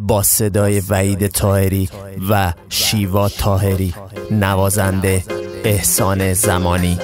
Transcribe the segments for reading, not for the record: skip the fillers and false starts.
با صدای وحید طاهری و شیوا طاهری، نوازنده احسان زمانی.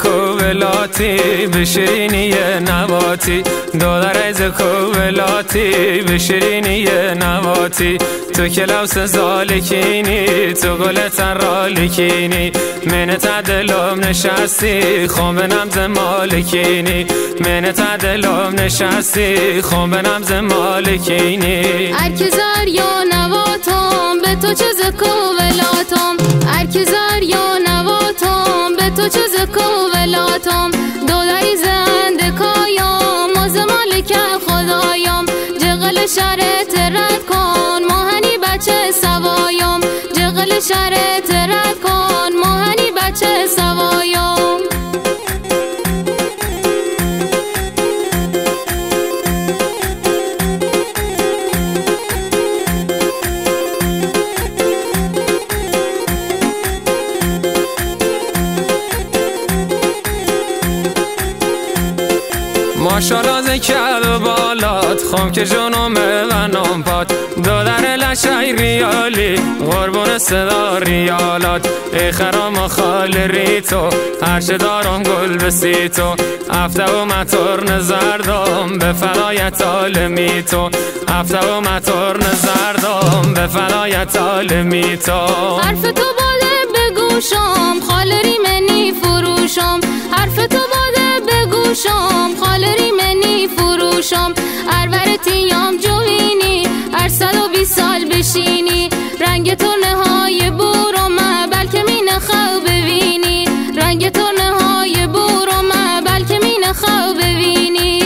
کوبلاتی به شیرینی نواتی، دادر کوبلاتی به شیرینی نواتی، تو کلاوس زالکینی تو گل ترالکینی، من تعدلم نشستی خون به نمز مالکینی، من تعدلم نشستی خون به نمز مالکینی. ارکزار یا نواتم به تو چه کوبلاتم، ارکزار یا نواتم به تو چه کوبلاتم، دودری زنده کایم ماز مالک خدایم، جغل شرط رد کن ماهنی بچه سوایم، جغل شرط رد کن ماهنی بچه سوایم. ماشالله زکر و بالات خم که جنومه و نامپات، دادر لشای ریالی قربون صدا ریالات، ای خرام و خال ریتو هرچه دارم گل بسی تو، افته و مطور نزردم به فلایت عالمی تو، افته و مطور نزردم به فلایت عالمی تو. حرف تو باده بگوشم خالری منی فروشم، حرف تو باده بگوشم خالری منی فروشم، ارورتیام جوینی هر 120 سال بشینی، رنگ تو نهای بورم بلکه می نخو ببینی، رنگ تو نهای بورم بلکه می نخو ببینی.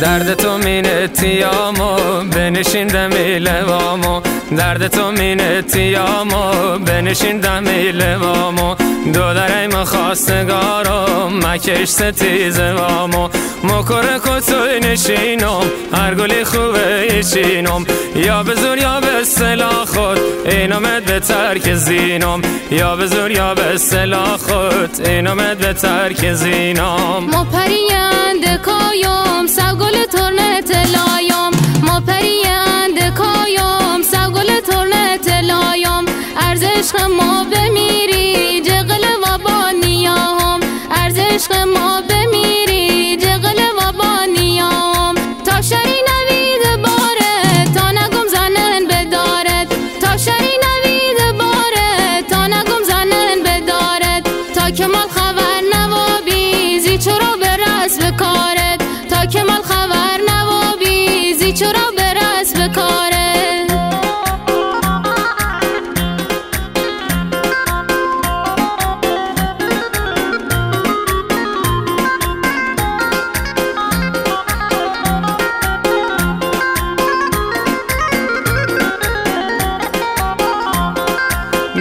درد تو مینتیامو بنشین دمی لوامو، درد تو مینتیامو بنشین دمی لوامو، دودرای مخواستگارم مکش ستیز وامو، مکره کتوی نشینم هر گلی خوبه ایچینم، یا به زور یا به اصطلاح خود اینامت به ترک زینم، یا به زور یا به اصطلاح خود اینامت به ترک زینم. ما پریند کایم سوگل ترنه تلایم، ما پریند کایم سوگل ترنه تلایم، ارز عشق ما بمیری جغل و با نیام، ارز عشق ما بمیری جغل و با نیام، تا شری نوید باره تا نگم زنن بدارد، تا شری نوید باره تا نگم زنن بدارد، تا که مال خبر نوابی زی چرا برس بکارد، تا که مال خبر نوابی زی چرا برس بکارد.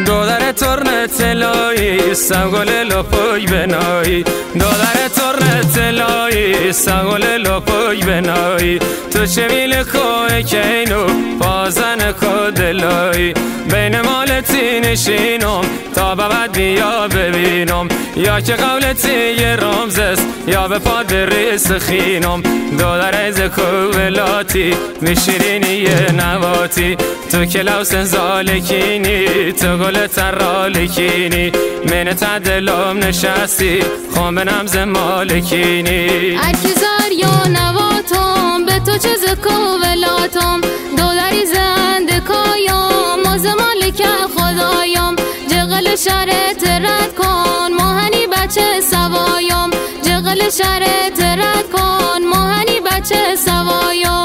دودر ترنه تلایی سوگل لپوی بنایی، دادر ترن تلایی سگل لپوی بنایی تو چه میل کوه کینو پازن کو دلایی بین مالتی نشینم تا بعد بیا ببینم یا که قولتی یه رمزست یا به پاد ریس خینم دادر ایز کولاتی میشیرینی یه نواتی تو کلاوس زالکینی تو گل ترالکینی من تدلم نشستی خون به نمز مالکینی اکیزار یا نواتم به تو چه کوولاتم دادری زنده کایم از مالک خدایم جغل شرط رد کن ماهنی بچه سوایم جغل شرط رد کن ماهنی بچه سوایم